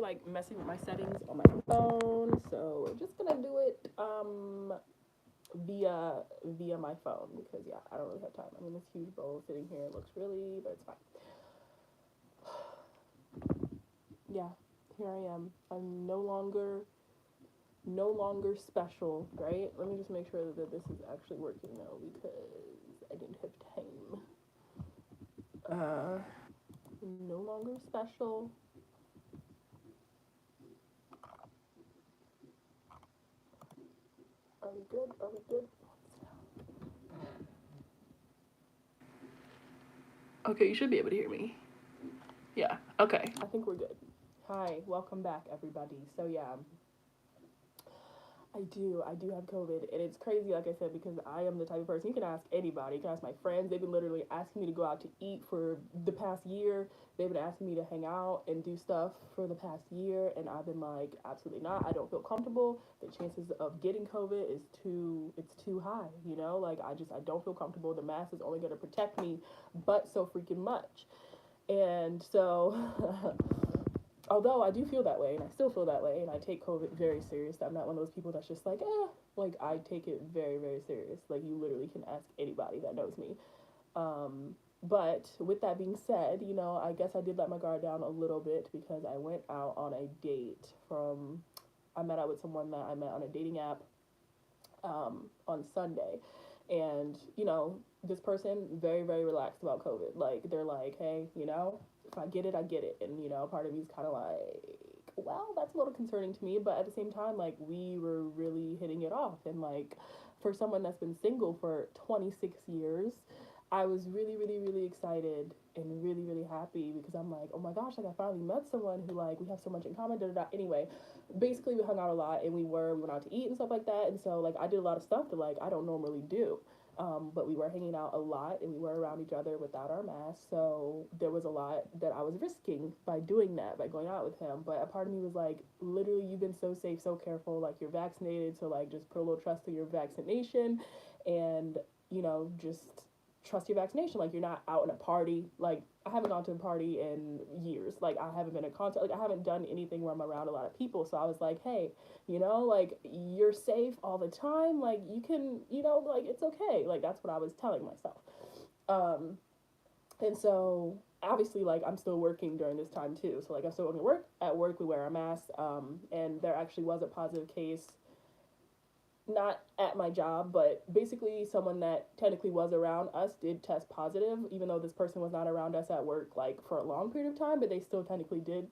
like messing with my settings on my phone, so we're just gonna do it via my phone because yeah, I don't really have time. I mean, this huge bowl sitting here looks really, but it's fine. Yeah, here I am. I'm no longer special, right? Let me just make sure that this is actually working now because I didn't have time. No longer special. Are we good? Are we good? Okay, you should be able to hear me. Yeah, okay. I think we're good. Hi, welcome back, everybody. So, yeah, I do have COVID, and it's crazy, like I said, because I am the type of person, you can ask anybody, you can ask my friends, they've been literally asking me to go out to eat for the past year, they've been asking me to hang out and do stuff for the past year, and I've been like, absolutely not, I don't feel comfortable, the chances of getting COVID it's too high, you know, like, I don't feel comfortable, the mask is only going to protect me, but so freaking much, and so, although I do feel that way, and I still feel that way, and I take COVID very serious. I'm not one of those people that's just like, like I take it very, very serious. Like you literally can ask anybody that knows me. But with that being said, you know, I guess I did let my guard down a little bit because I went out on a date I met out with someone that I met on a dating app on Sunday. And, you know, this person, very, very relaxed about COVID. Like, they're like, hey, you know, if I get it, I get it. And, you know, part of me is kind of like, well, that's a little concerning to me. But at the same time, like, we were really hitting it off. And, like, for someone that's been single for 26 years, I was really, really, really excited and really, really happy because I'm like, oh my gosh, like, I finally met someone who, like, we have so much in common, da da da. Anyway, basically, we hung out a lot and we went out to eat and stuff like that. And so, like, I did a lot of stuff that, like, I don't normally do. But we were hanging out a lot and we were around each other without our masks. So there was a lot that I was risking by doing that, by going out with him. But a part of me was like, literally, you've been so safe, so careful. Like, you're vaccinated. So, like, just put a little trust in your vaccination and, you know, just trust your vaccination. Like, you're not out in a party. Like, I haven't gone to a party in years. Like, I haven't been in contact. Like, I haven't done anything where I'm around a lot of people. So I was like, hey, you know, like, you're safe all the time. Like, you can, you know, like, it's okay. Like, that's what I was telling myself. And so, obviously, like, I'm still working during this time, too. So, like, I'm still going to work. At work, we wear a mask. And there actually was a positive case, not at my job, but basically someone that technically was around us did test positive, even though this person was not around us at work, like, for a long period of time, but they still technically did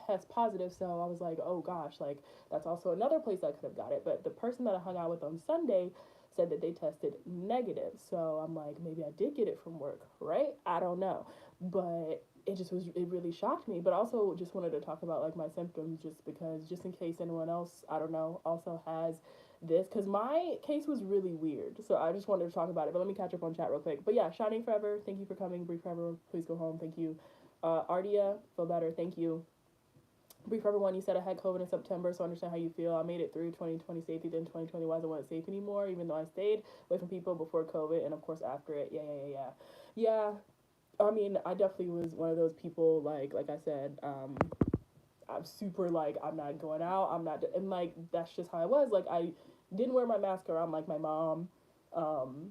test positive. So I was like, oh gosh, like, that's also another place I could have got it. But the person that I hung out with on Sunday said that they tested negative. So I'm like, maybe I did get it from work, right? I don't know. But it really shocked me. But also just wanted to talk about, like, my symptoms, just because, just in case anyone else, I don't know, also has this, because my case was really weird, so I just wanted to talk about it. But let me catch up on chat real quick. But yeah, Shining Forever, thank you for coming. Brief Forever, please go home, thank you. Ardia, feel better, thank you. Brief Forever One, you said I had COVID in September, so I understand how you feel. I made it through 2020 safety, then 2020 wasn't safe anymore, even though I stayed away from people before COVID and of course after it. Yeah. I mean, I definitely was one of those people, like I said, I'm super, like, I'm not going out, I'm not, and, like, that's just how I was. Like, I didn't wear my mask around, like, my mom, um,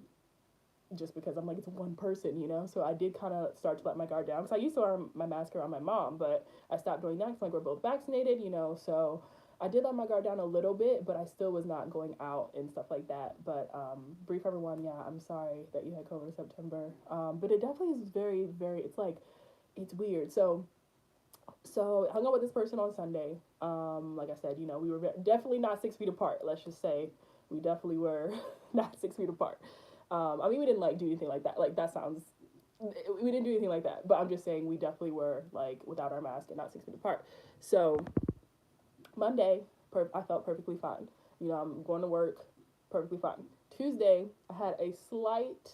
just because I'm like, it's one person, you know? So I did kind of start to let my guard down, because I used to wear my mask around my mom, but I stopped doing that, because, like, we're both vaccinated, you know? So I did let my guard down a little bit, but I still was not going out and stuff like that. But brief everyone, yeah, I'm sorry that you had COVID in September. But it definitely is very, very, it's like, it's weird. So I hung out with this person on Sunday. Like I said, you know, we were definitely not 6 feet apart. Let's just say we definitely were not 6 feet apart. I mean, we didn't, like, do anything like that. Like, that sounds, we didn't do anything like that. But I'm just saying we definitely were, like, without our mask and not 6 feet apart. So Monday, I felt perfectly fine. You know, I'm going to work, perfectly fine. Tuesday, I had a slight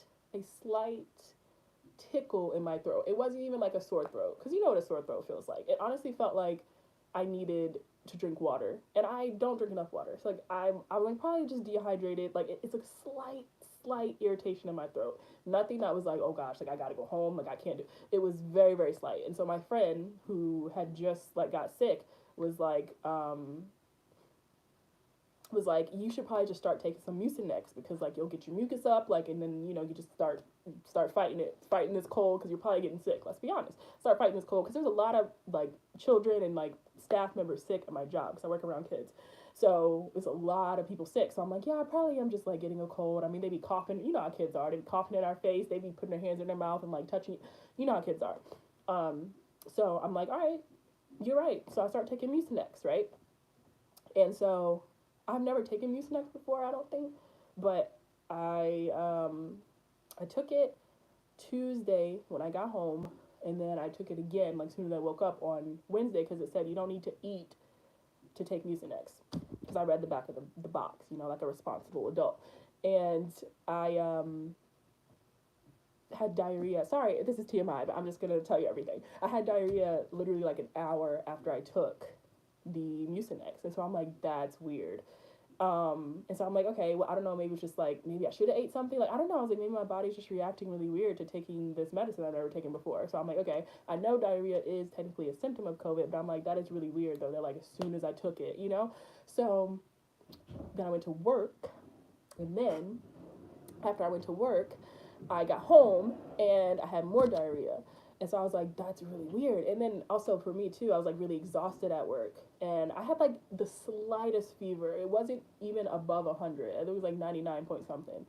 tickle in my throat. It wasn't even like a sore throat, because you know what a sore throat feels like. It honestly felt like I needed to drink water, and I don't drink enough water. So, like, I'm like, probably just dehydrated. Like, it's a slight irritation in my throat. Nothing that was like, oh gosh, like, I gotta go home, like, I can't do. It was very, very slight. And so my friend who had just, like, got sick was like, you should probably just start taking some Mucinex because like you'll get your mucus up, like, and then, you know, you just start fighting this cold because you're probably getting sick. Let's be honest. Start fighting this cold because there's a lot of like children and like staff members sick at my job because I work around kids. So there's a lot of people sick. So I'm like, yeah, I probably am just like getting a cold. I mean, they be coughing. You know how kids are. They be coughing in our face. They be putting their hands in their mouth and like touching. You know how kids are. So I'm like, all right, you're right. So I start taking Mucinex, right? And so I've never taken Mucinex before, I don't think, but I took it Tuesday when I got home, and then I took it again like soon as I woke up on Wednesday because it said you don't need to eat to take Mucinex, because I read the back of the box, you know, like a responsible adult. And I had diarrhea. Sorry, this is TMI, but I'm just going to tell you everything. I had diarrhea literally like an hour after I took the Mucinex. And so I'm like, that's weird. And so I'm like, okay, well, I don't know, maybe it's just like, maybe I should have ate something. Like, I don't know. I was like, maybe my body's just reacting really weird to taking this medicine I've never taken before. So I'm like, okay, I know diarrhea is technically a symptom of COVID, but I'm like, that is really weird though. They're like, as soon as I took it, you know? So then I went to work, and then after I went to work, I got home and I had more diarrhea. And so I was like, that's really weird. And then also for me too, I was like really exhausted at work. And I had like the slightest fever. It wasn't even above 100. It was like 99 point something.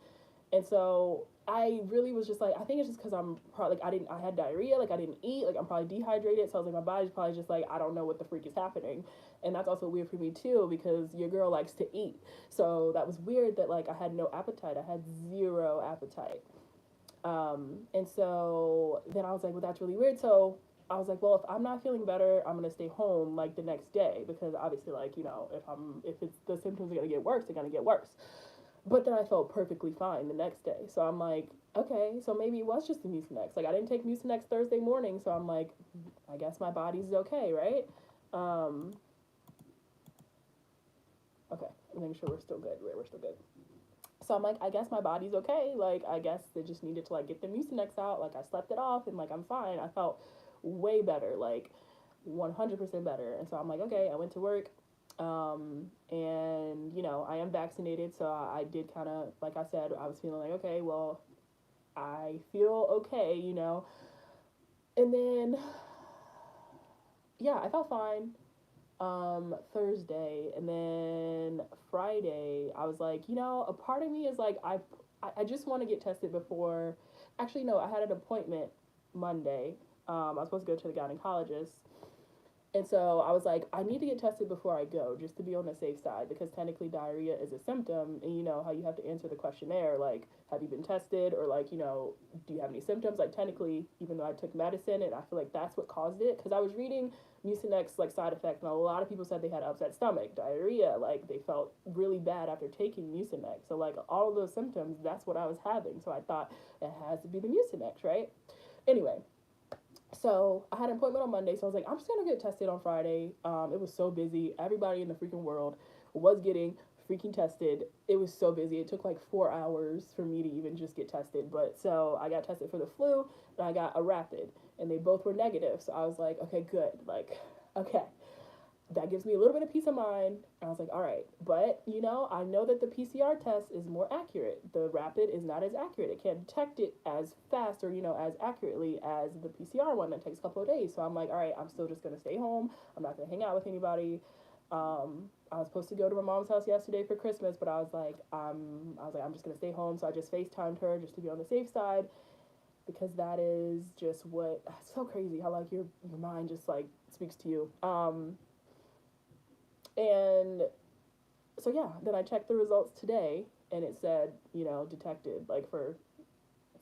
And so I really was just like, I think it's just because I'm probably like, I had diarrhea, like I didn't eat, like I'm probably dehydrated. So I was like, my body's probably just like, I don't know what the freak is happening. And that's also weird for me too, because your girl likes to eat. So that was weird that like I had no appetite. I had zero appetite. And so then I was like, well, that's really weird. So I was like, well, if I'm not feeling better, I'm going to stay home like the next day, because obviously like, you know, if it's the symptoms are going to get worse, they're going to get worse. But then I felt perfectly fine the next day. So I'm like, okay, so maybe it was just the Mucinex. Like I didn't take Mucinex Thursday morning. So I'm like, I guess my body's okay. Right. Okay. I'm making sure we're still good. We're still good. So I'm like, I guess my body's okay. Like, I guess they just needed to like get the Mucinex out. Like I slept it off and like, I'm fine. I felt way better, like 100% better. And so I'm like, okay, I went to work. And you know, I am vaccinated. So I did kind of, like I said, I was feeling like, okay, well, I feel okay, you know? And then, yeah, I felt fine. Thursday, and then Friday, I was like, you know, a part of me is like, I just want to get tested before, actually, no, I had an appointment Monday. I was supposed to go to the gynecologist. And so I was like, I need to get tested before I go, just to be on the safe side, because technically diarrhea is a symptom, and you know how you have to answer the questionnaire, like, have you been tested, or like, you know, do you have any symptoms? Like technically, even though I took medicine, and I feel like that's what caused it, because I was reading Mucinex like side effects, and a lot of people said they had upset stomach, diarrhea, like they felt really bad after taking Mucinex. So like all of those symptoms, that's what I was having. So I thought it has to be the Mucinex, right? Anyway. So I had an appointment on Monday, so I was like, I'm just gonna get tested on Friday. It was so busy. Everybody in the freaking world was getting freaking tested. It was so busy. It took like 4 hours for me to even just get tested. But so I got tested for the flu, and I got a rapid, and they both were negative. So I was like, okay, good. Like, okay. That gives me a little bit of peace of mind. And I was like, all right. But, you know, I know that the PCR test is more accurate. The rapid is not as accurate. It can't detect it as fast or, you know, as accurately as the PCR one that takes a couple of days. So I'm like, all right, I'm still just going to stay home. I'm not going to hang out with anybody. I was supposed to go to my mom's house yesterday for Christmas, but I was like, I'm just going to stay home. So I just FaceTimed her just to be on the safe side, because that is just what, it's so crazy how like your mind just like speaks to you. And so, yeah, then I checked the results today, and it said, you know, detected, like for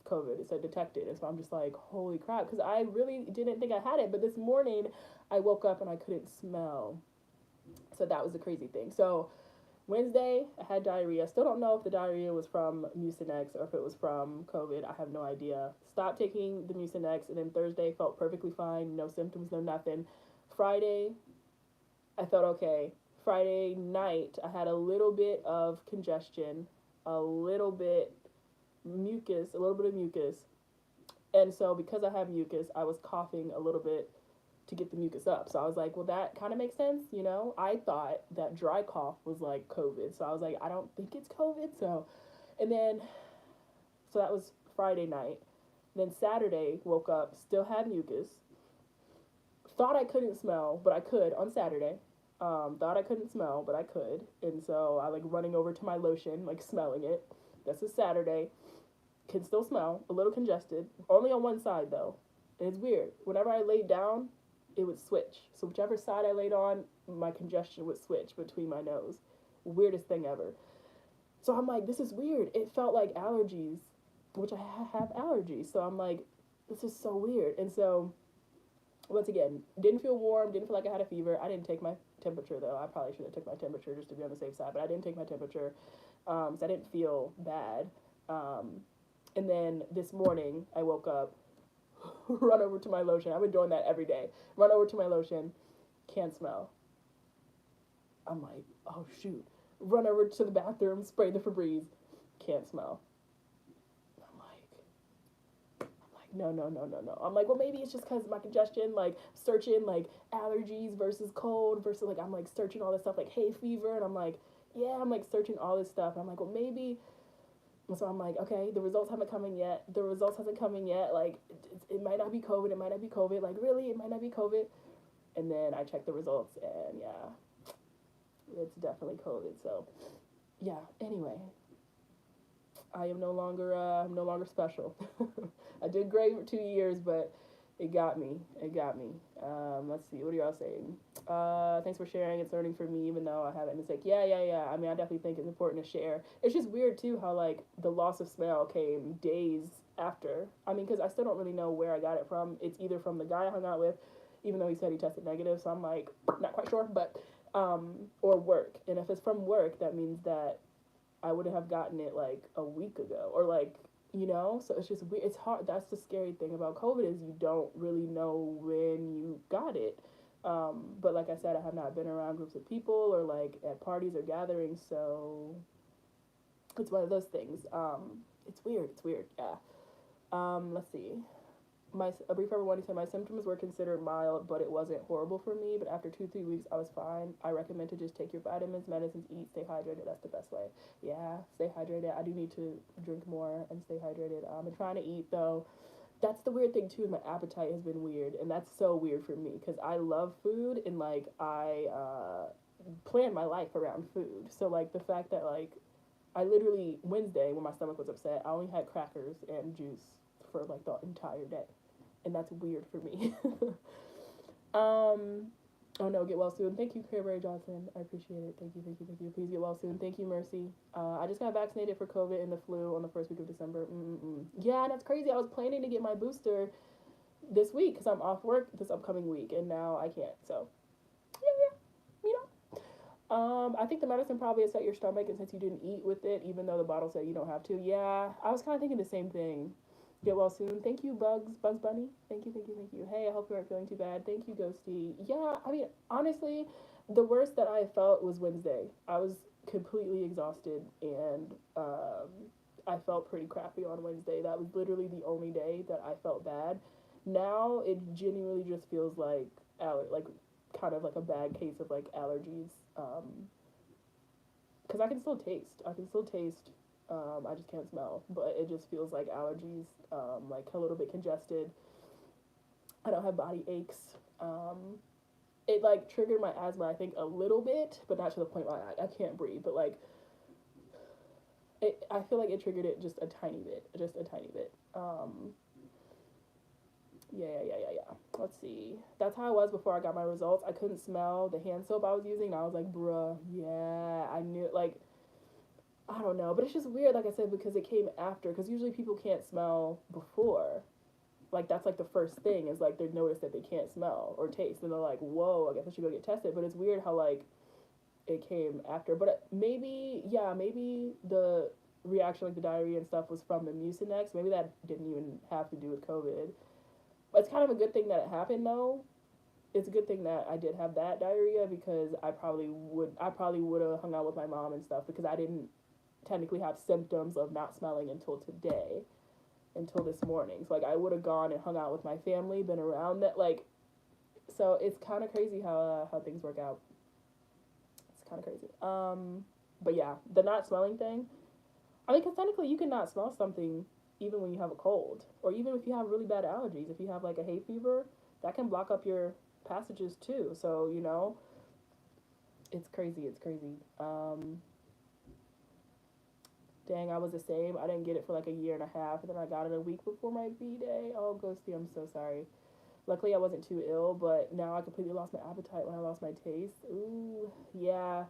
COVID, it said detected. And so I'm just like, holy crap, because I really didn't think I had it. But this morning, I woke up and I couldn't smell. So that was the crazy thing. So Wednesday, I had diarrhea. Still don't know if the diarrhea was from Mucinex or if it was from COVID. I have no idea. Stopped taking the Mucinex, and then Thursday felt perfectly fine. No symptoms, no nothing. Friday, I felt okay. Friday night, I had a little bit of congestion, a little bit of mucus. And so because I have mucus, I was coughing a little bit to get the mucus up. So I was like, well, that kind of makes sense, you know? I thought that dry cough was like COVID. So I was like, I don't think it's COVID. So, and then, so that was Friday night. Then Saturday, woke up, still had mucus. Thought I couldn't smell, but I could on Saturday. Thought I couldn't smell, but I could. And so I like running over to my lotion, like smelling it. That's a Saturday. Can still smell, a little congested. Only on one side though. And it's weird. Whenever I laid down, it would switch. So whichever side I laid on, my congestion would switch between my nose. Weirdest thing ever. So I'm like, this is weird. It felt like allergies, which I have allergies. So I'm like, this is so weird. And so, once again, didn't feel warm, didn't feel like I had a fever. I didn't take my temperature, though. I probably should have took my temperature just to be on the safe side, but I didn't take my temperature, so I didn't feel bad. And then this morning, I woke up, run over to my lotion. I've been doing that every day. Run over to my lotion, can't smell. I'm like, oh, shoot. Run over to the bathroom, spray the Febreze, can't smell. No. I'm like, well, maybe it's just because of my congestion, like, searching, like, allergies versus cold versus, like, I'm, like, searching all this stuff, like, hay fever, and I'm like, yeah, I'm, like, searching all this stuff, and I'm like, well, maybe, so I'm like, okay, the results haven't come in yet, like, it might not be COVID, like, really, it might not be COVID, and then I checked the results, and, yeah, it's definitely COVID, so, yeah, anyway, I am no longer special. I did great for 2 years, but it got me. Let's see, what are y'all saying? Thanks for sharing. It's learning for me, even though I haven't. And it's like, yeah. I mean, I definitely think it's important to share. It's just weird, too, how, like, the loss of smell came days after. I mean, because I still don't really know where I got it from. It's either from the guy I hung out with, even though he said he tested negative, so I'm, like, not quite sure, but, or work. And if it's from work, that means that I would have gotten it, like, a week ago, or, like, you know, so it's just weird. It's hard. That's the scary thing about COVID is you don't really know when you got it. But like I said, I have not been around groups of people or like at parties or gatherings, so it's one of those things. It's weird. Yeah. Let's see. A brief everyone, he said, my symptoms were considered mild, but it wasn't horrible for me. But after 2-3 weeks, I was fine. I recommend to just take your vitamins, medicines, eat, stay hydrated. That's the best way. Yeah, stay hydrated. I do need to drink more and stay hydrated. I'm trying to eat, though. That's the weird thing, too. My appetite has been weird, and that's so weird for me because I love food, and, like, I plan my life around food. So, like, the fact that, like, I literally, Wednesday, when my stomach was upset, I only had crackers and juice for, like, the entire day. And that's weird for me. Oh no, get well soon. Thank you, Cranberry Johnson. I appreciate it. Thank you. Please get well soon. Thank you, Mercy. I just got vaccinated for COVID and the flu on the first week of December. Yeah, that's crazy. I was planning to get my booster this week because I'm off work this upcoming week, and now I can't. So, yeah, you know. I think the medicine probably upset your stomach, and since you didn't eat with it, even though the bottle said you don't have to. Yeah, I was kind of thinking the same thing. Get well soon. Thank you, Bugs Bunny. Thank you. Hey, I hope you aren't feeling too bad. Thank you, Ghosty. Yeah, I mean, honestly, the worst that I felt was Wednesday. I was completely exhausted, and I felt pretty crappy on Wednesday. That was literally the only day that I felt bad. Now, it genuinely just feels like, kind of like a bad case of, like, allergies. Because I can still taste. I just can't smell, but it just feels like allergies, like a little bit congested. I don't have body aches. It like triggered my asthma, I think, a little bit, but not to the point where I can't breathe, but like, I feel like it triggered it just a tiny bit. Yeah. Let's see. That's how I was before I got my results. I couldn't smell the hand soap I was using, and I was like, bruh, yeah, I knew, like, I don't know, but it's just weird, like I said, because it came after, because usually people can't smell before. Like, that's, like, the first thing, is, like, they notice that they can't smell or taste, and they're like, whoa, I guess I should go get tested, but it's weird how, like, it came after, but maybe the reaction, like, the diarrhea and stuff was from the Mucinex, maybe that didn't even have to do with COVID, but it's kind of a good thing that it happened, though. It's a good thing that I did have that diarrhea, because I probably would have hung out with my mom and stuff, because I didn't technically have symptoms of not smelling until this morning. So, like, I would have gone and hung out with my family, been around that, like, So it's kind of crazy how things work out. It's kind of crazy. But yeah, the not smelling thing. I mean, because technically you can not smell something even when you have a cold, or even if you have really bad allergies. If you have like a hay fever, that can block up your passages too. So it's crazy. It's crazy. Dang, I was the same. I didn't get it for like a year and a half, and then I got it a week before my B-Day. Oh, Ghosty, I'm so sorry. Luckily, I wasn't too ill, but now I completely lost my appetite when I lost my taste. Ooh, yeah.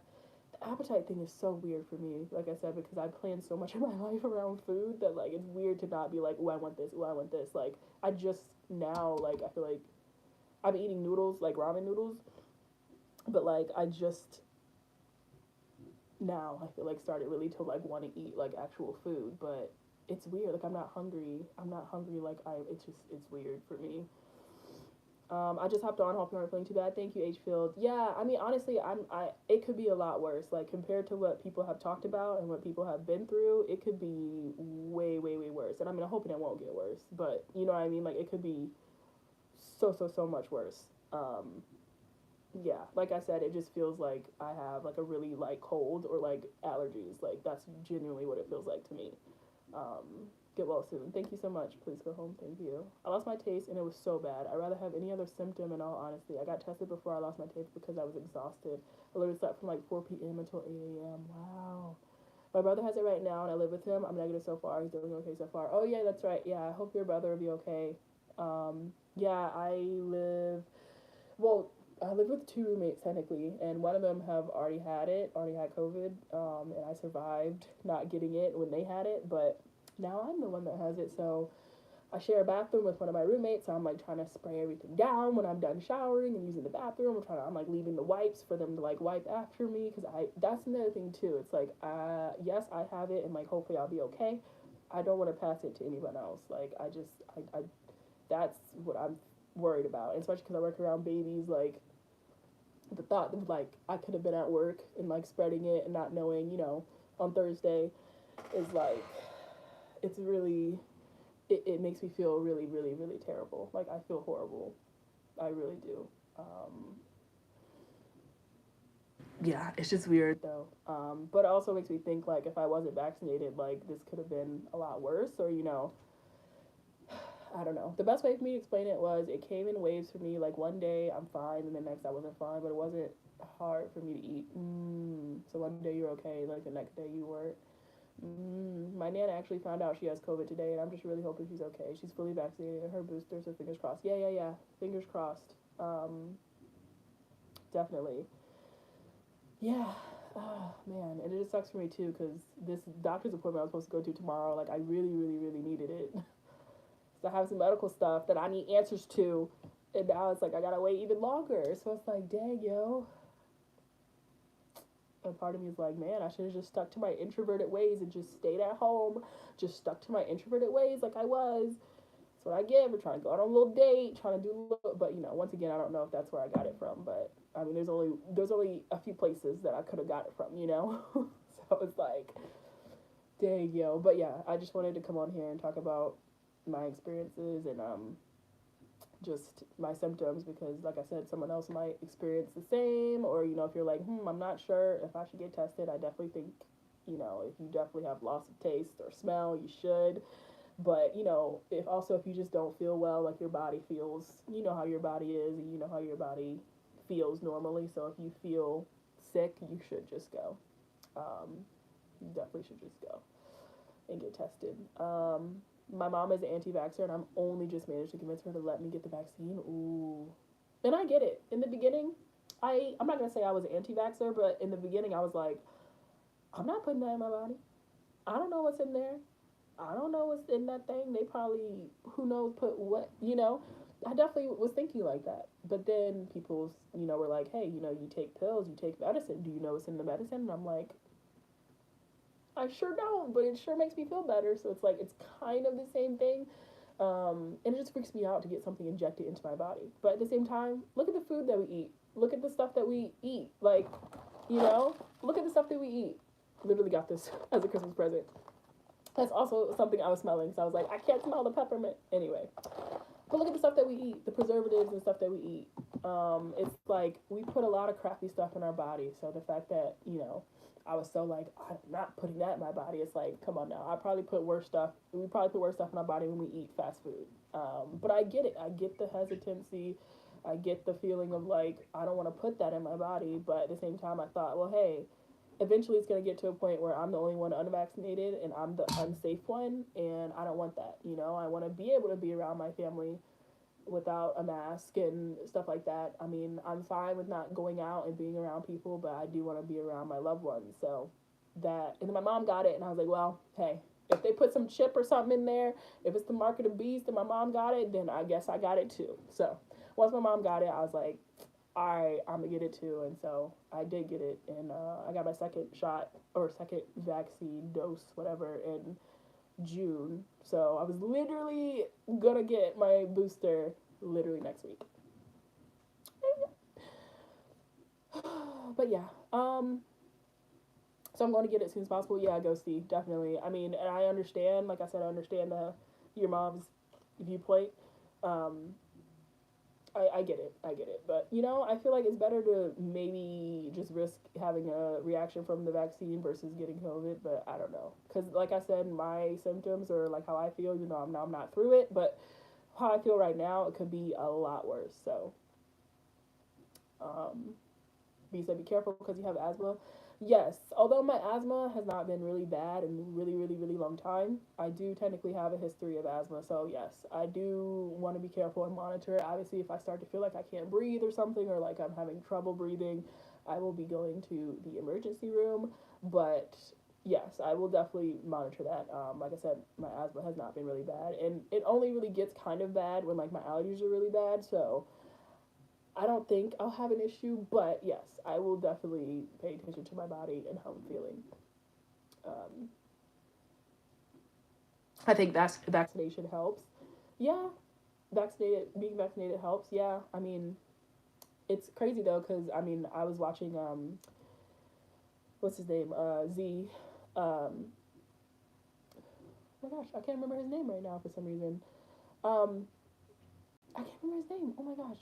The appetite thing is so weird for me, like I said, because I plan so much of my life around food that, like, it's weird to not be like, oh, I want this, oh, I want this. Like, I just now, like, I feel like I'm eating noodles, like ramen noodles, but, like, I just now I feel like started really to, like, want to eat, like, actual food, but it's weird. Like, I'm not hungry. Like, it's weird for me. I just hopped on. Hope you aren't feeling too bad. Thank you, H Field. Yeah, I mean, honestly, it could be a lot worse. Like, compared to what people have talked about and what people have been through, it could be way, way, way worse. And I mean, I'm hoping it won't get worse, but you know what I mean? Like, it could be so much worse. Yeah, like I said, it just feels like I have like a really like cold or like allergies. Like, that's genuinely what it feels like to me. Get well soon. Thank you so much. Please go home. Thank you. I lost my taste and it was so bad. I'd rather have any other symptom in all honesty. I got tested before I lost my taste because I was exhausted. I literally slept from like 4 p.m. until 8 a.m. Wow. My brother has it right now and I live with him. I'm negative so far. He's doing okay so far. Oh, yeah, that's right. Yeah, I hope your brother will be okay. Yeah, well, I live with two roommates technically, and one of them have already had COVID, and I survived not getting it when they had it, but now I'm the one that has it, so I share a bathroom with one of my roommates, so I'm like trying to spray everything down when I'm done showering and using the bathroom. I'm like leaving the wipes for them to like wipe after me, because that's another thing too. It's like, yes, I have it, and like hopefully I'll be okay. I don't want to pass it to anyone else. Like, I that's what I'm worried about, and especially because I work around babies. Like, the thought of like I could have been at work and like spreading it and not knowing, on Thursday is like, it's really, it makes me feel really, really, really terrible. Like, I feel horrible. I really do. Yeah, it's just weird though. But it also makes me think like if I wasn't vaccinated, like this could have been a lot worse, or I don't know. The best way for me to explain it was it came in waves for me. Like, one day I'm fine, and the next I wasn't fine, but it wasn't hard for me to eat. So one day you're okay, like the next day you weren't. My nana actually found out she has COVID today, and I'm just really hoping she's okay. She's fully vaccinated and her booster, so fingers crossed. Yeah. Fingers crossed. Definitely. Yeah. Oh, man. And it just sucks for me, too, because this doctor's appointment I was supposed to go to tomorrow, like, I really, really, really needed it. So I have some medical stuff that I need answers to, and now it's like I gotta wait even longer. So it's like, dang, yo. And part of me is like, man, I should have just stuck to my introverted ways and just stayed at home, just stuck to my introverted ways like I was. That's what I get for trying to go on a little date, trying to do a little, but once again, I don't know if that's where I got it from, but I mean, there's only a few places that I could have got it from, So it's like, dang, yo. But yeah, I just wanted to come on here and talk about my experiences and just my symptoms, because like I said, someone else might experience the same, or if you're like, I'm not sure if I should get tested. I definitely think, if you definitely have loss of taste or smell, you should. But if you just don't feel well, like your body feels, how your body is, and how your body feels normally. So if you feel sick, you should just go. You definitely should just go and get tested. My mom is an anti-vaxxer, and I'm only just managed to convince her to let me get the vaccine. Ooh. And I get it. In the beginning, I'm not going to say I was an anti-vaxxer, but in the beginning I was like, I'm not putting that in my body. I don't know what's in there. I don't know what's in that thing. They probably, who knows, put what, I definitely was thinking like that. But then people, were like, hey, you take pills, you take medicine. Do you know what's in the medicine? And I'm like, I sure don't, but it sure makes me feel better. So it's like, it's kind of the same thing. And it just freaks me out to get something injected into my body. But at the same time, look at the food that we eat. Look at the stuff that we eat. Like, look at the stuff that we eat. Literally got this as a Christmas present. That's also something I was smelling. So I was like, I can't smell the peppermint. Anyway, But look at the stuff that we eat, the preservatives and stuff that we eat. It's like we put a lot of crappy stuff in our body. So the fact that, I was so like, I'm not putting that in my body. It's like, come on now. We probably put worse stuff in our body when we eat fast food. But I get it. I get the hesitancy. I get the feeling of like, I don't want to put that in my body. But at the same time, I thought, well, hey, eventually it's going to get to a point where I'm the only one unvaccinated and I'm the unsafe one. And I don't want that. I want to be able to be around my family without a mask and stuff like that. I mean, I'm fine with not going out and being around people, but I do want to be around my loved ones. So and then my mom got it, and I was like, well, hey, if they put some chip or something in there, if it's the mark of the beast and my mom got it, then I guess I got it too. So once my mom got it, I was like, all right, I'm gonna get it too. And so I did get it, and I got my second shot or second vaccine dose, whatever, in June. So I was literally gonna get my booster literally next week. But yeah, so I'm going to get it as soon as possible. Yeah, go see, definitely. I mean, and I understand, like I said, I understand your mom's viewpoint. I get it. But, I feel like it's better to maybe just risk having a reaction from the vaccine versus getting COVID, but I don't know. Because, like I said, my symptoms or, like, how I feel, I'm not through it, but how I feel right now, it could be a lot worse. So, you said be careful because you have asthma. Yes, although my asthma has not been really bad in a really, really, really long time, I do technically have a history of asthma. So, yes, I do want to be careful and monitor it. Obviously, if I start to feel like I can't breathe or something, or like I'm having trouble breathing, I will be going to the emergency room. But yes, I will definitely monitor that. Like I said, my asthma has not been really bad. And it only really gets kind of bad when like my allergies are really bad. So I don't think I'll have an issue, but yes, I will definitely pay attention to my body and how I'm feeling. I think vaccination helps. Yeah, being vaccinated helps. Yeah, I mean, it's crazy though, because I mean, I was watching what's his name? Oh my gosh, I can't remember his name right now for some reason. Um, I can't remember his name. Oh my gosh.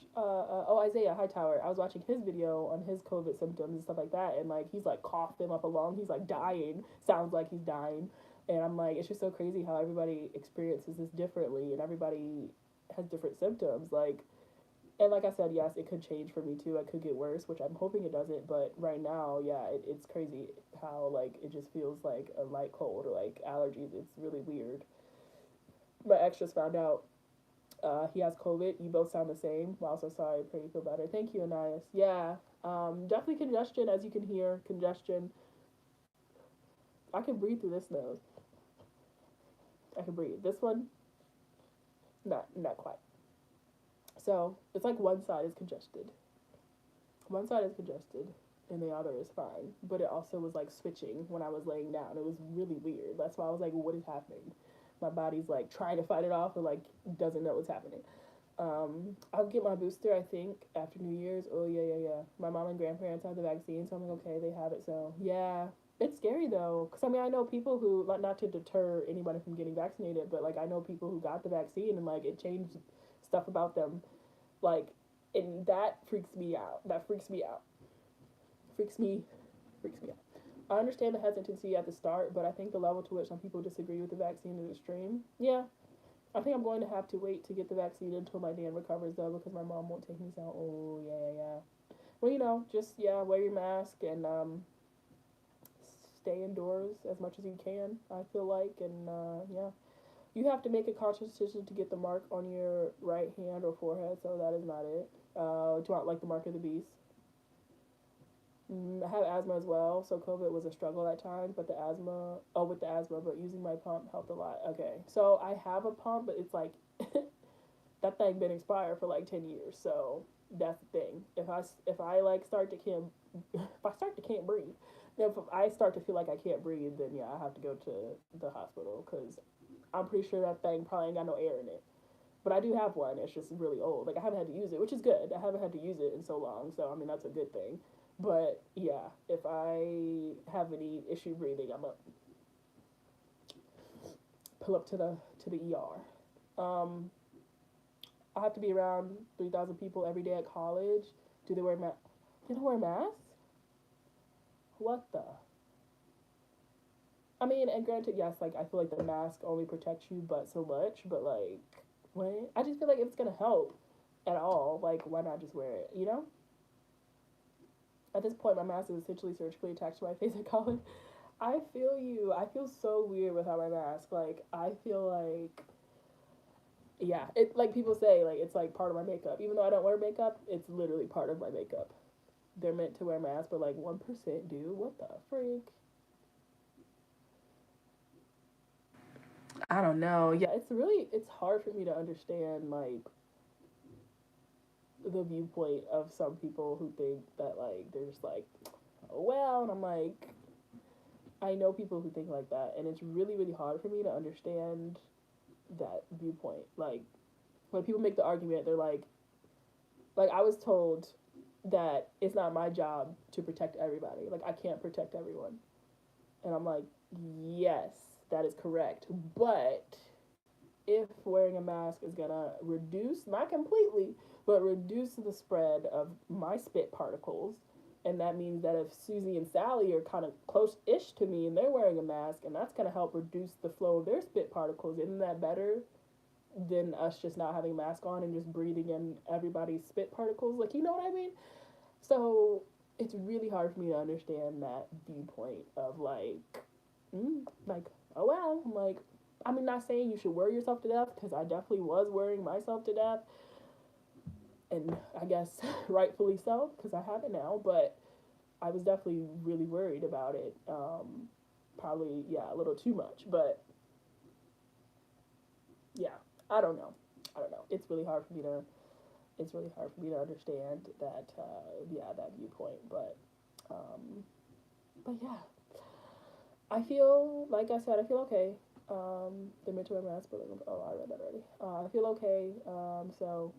Isaiah Hightower. I was watching his video on his COVID symptoms and stuff like that, and like he's like coughing up a lung. He's like dying. Sounds like he's dying. And I'm like, it's just so crazy how everybody experiences this differently, and everybody has different symptoms. And like I said, yes, it could change for me too. It could get worse, which I'm hoping it doesn't. But right now, yeah, it's crazy how like it just feels like a light cold or like allergies. It's really weird. My ex just found out he has COVID. You both sound the same. Wow, so sorry. Pray you feel better. Thank you, Anais. Yeah, definitely congestion, as you can hear. Congestion. I can breathe through this nose. I can breathe. This one, not quite. So it's like one side is congested. One side is congested, and the other is fine. But it also was like switching when I was laying down. It was really weird. That's why I was like, what is happening? My body's like trying to fight it off or like doesn't know what's happening. I'll get my booster, I think, after New Year's. Oh, yeah. My mom and grandparents have the vaccine, so I'm like, okay, they have it. So, yeah. It's scary, though. Because, I mean, I know people who, like, not to deter anybody from getting vaccinated, but, like, I know people who got the vaccine and, like, it changed stuff about them. Like, and that freaks me out. Freaks me out. I understand the hesitancy at the start, but I think the level to which some people disagree with the vaccine is extreme. Yeah, I think I'm going to have to wait to get the vaccine until my dad recovers, though, because my mom won't take me. So, oh, yeah. Well, just, yeah, wear your mask and stay indoors as much as you can, I feel like. And, yeah. You have to make a conscious decision to get the mark on your right hand or forehead, so that is not it. To not like the mark of the beast. I have asthma as well, so COVID was a struggle at times, but with the asthma, but using my pump helped a lot. Okay, so I have a pump, but it's like, that thing been expired for like 10 years, so that's the thing. If I like if I start to can't breathe, if I start to feel like I can't breathe, then yeah, I have to go to the hospital, because I'm pretty sure that thing probably ain't got no air in it. But I do have one, it's just really old. Like, I haven't had to use it, which is good. I haven't had to use it in so long, so I mean, that's a good thing. But yeah, if I have any issue breathing, I'm up. Pull up to the ER. I have to be around 3,000 people every day at college. Do they wear masks? They don't wear masks? What the? I mean, and granted, yes, like, I feel like the mask only protects you but so much, but, like, what? I just feel like if it's gonna help at all, like, why not just wear it, you know? At this point, my mask is essentially surgically attached to my face at college. I feel you. I feel so weird without my mask. Like, I feel like, yeah, it, like people say, like, it's like part of my makeup. Even though I don't wear makeup, it's literally part of my makeup. They're meant to wear masks, but like 1% do. What the freak? I don't know. Yeah, it's hard for me to understand, like, the viewpoint of some people who think that, like, they're just like, oh well, and I'm like, I know people who think like that, and it's really, really hard for me to understand that viewpoint. Like, when people make the argument, they're like I was told that it's not my job to protect everybody. Like, I can't protect everyone. And I'm like, yes, that is correct. But if wearing a mask is gonna reduce, not completely, but reduce the spread of my spit particles, and that means that if Susie and Sally are kind of close-ish to me and they're wearing a mask, and that's gonna help reduce the flow of their spit particles, isn't that better than us just not having a mask on and just breathing in everybody's spit particles? Like, you know what I mean? So it's really hard for me to understand that viewpoint of like, oh well. I'm like, I mean, not saying you should worry yourself to death, because I definitely was worrying myself to death, and I guess rightfully so, because I have it now. But I was definitely really worried about it. Probably, yeah, a little too much. But yeah, I don't know. I don't know. It's really hard for me to. It's really hard for me to understand that. Yeah, that viewpoint. Um, but yeah, I feel, like I said, I feel okay. The midterm mask, but oh, I read that already. I feel okay. So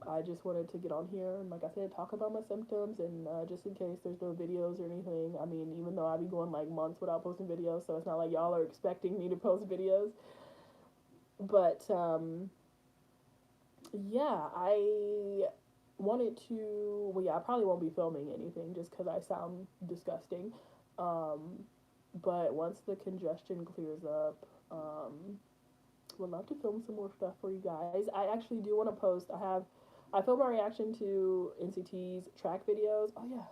I just wanted to get on here and, like I said, talk about my symptoms, and just in case there's no videos or anything. I mean, even though I be going like months without posting videos, so it's not like y'all are expecting me to post videos. But yeah, I wanted to. Well, yeah, I probably won't be filming anything just because I sound disgusting. Um, but once the congestion clears up, would love to film some more stuff for you guys. I actually do want to post. I filmed my reaction to NCT's track videos. Oh yeah,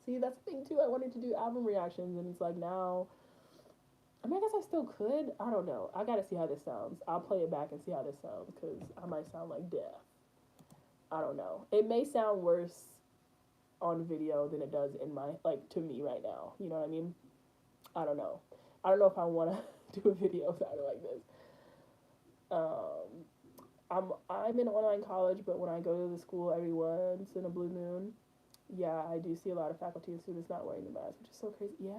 see, that's the thing too. I wanted to do album reactions, and it's like now. I mean, I guess I still could. I don't know. I gotta see how this sounds. I'll play it back and see how this sounds, because I might sound like death. I don't know. It may sound worse on video than it does in my, like, to me right now. You know what I mean? I don't know. I don't know if I want to do a video sounding like this. I'm in online college, but when I go to the school every once in a blue moon, yeah, I do see a lot of faculty and students not wearing the mask, which is so crazy. Yeah,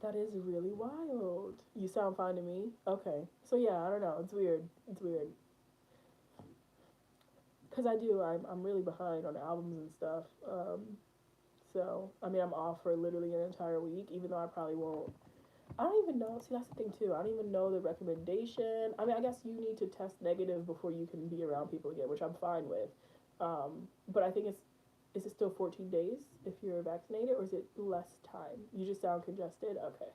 that is really wild. You sound fine to me. Okay, so yeah, I don't know. It's weird. It's weird. Cause I do. I'm really behind on albums and stuff. So I mean, I'm off for literally an entire week, even though I probably won't. I don't even know. See, that's the thing too. I don't even know the recommendation. I mean, I guess you need to test negative before you can be around people again, which I'm fine with. But I think is it still 14 days if you're vaccinated, or is it less time? You just sound congested. Okay.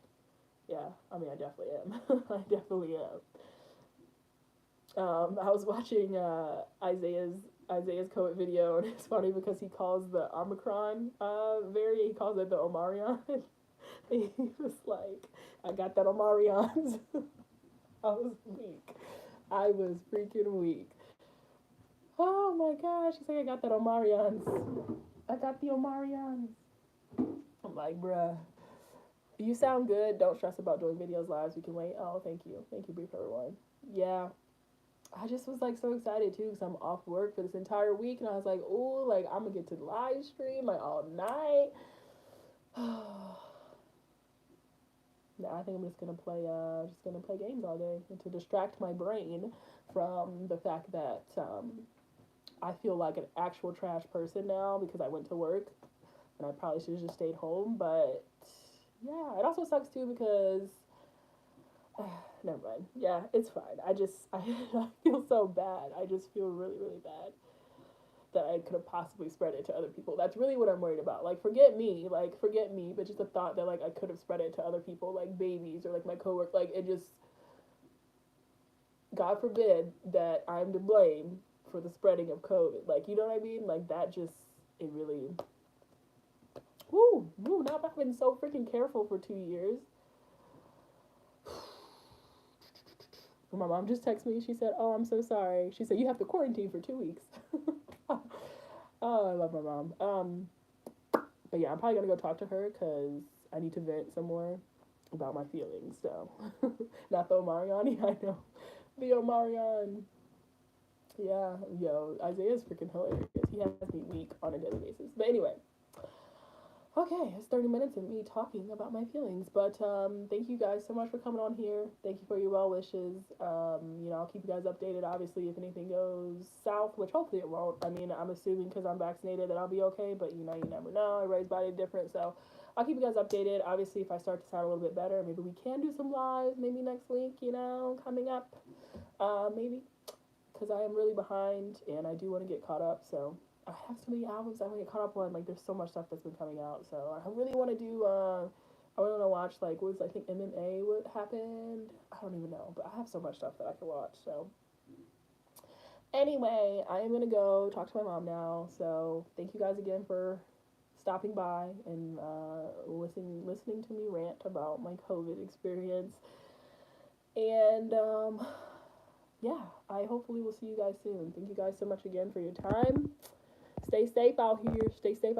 Yeah. I mean, I definitely am. I definitely am. I was watching Isaiah's COVID video, and it's funny because he calls the Omicron variant, he calls it the Omarion. He was like, I got that Omarions. I was weak. I was freaking weak. Oh my gosh. He's like, I got that Omarions. I got the Omarions. I'm like, bruh. You sound good. Don't stress about doing videos live. We can wait. Oh, thank you. Thank you, brief everyone. Yeah. I just was like so excited too, because I'm off work for this entire week, and I was like, oh, like I'm gonna get to live stream like all night. Now I think I'm just gonna play games all day, and to distract my brain from the fact that I feel like an actual trash person now because I went to work, and I probably should have just stayed home. But yeah, it also sucks too because Never mind. Yeah, it's fine. I feel so bad. I just feel really, really bad that I could have possibly spread it to other people. That's really what I'm worried about. Like forget me, but just the thought that like I could have spread it to other people, like babies or like my coworker. Like it just, God forbid that I'm to blame for the spreading of COVID. Like, you know what I mean? Like that just, it really, woo. Now I've been so freaking careful for 2 years. My mom just texted me. She said, "Oh, I'm so sorry." She said, "You have to quarantine for 2 weeks." Oh, I love my mom. But yeah, I'm probably gonna go talk to her because I need to vent some more about my feelings. So, not the Omarion, I know. The Omarion. Yeah, yo, Isaiah's freaking hilarious. He has me weak on a daily basis. But anyway, okay, it's 30 minutes of me talking about my feelings. But thank you guys so much for coming on here. Thank you for your well wishes. I'll keep you guys updated, obviously, if anything goes south, which hopefully it won't. I mean, I'm assuming because I'm vaccinated that I'll be okay, but you never know. Everybody's body different. So I'll keep you guys updated. Obviously, if I start to sound a little bit better, maybe we can do some live, maybe next week, coming up. Maybe. Because I am really behind and I do want to get caught up. So I have so many albums I want to get caught up on. Like, there's so much stuff that's been coming out. So I really want to do, I want to watch, like, what was, I think, MMA, what happened? I don't even know. But I have so much stuff that I can watch. So anyway, I am going to go talk to my mom now. So thank you guys again for stopping by and listening to me rant about my COVID experience. And, yeah, I hopefully will see you guys soon. Thank you guys so much again for your time. Stay safe out here. Stay safe out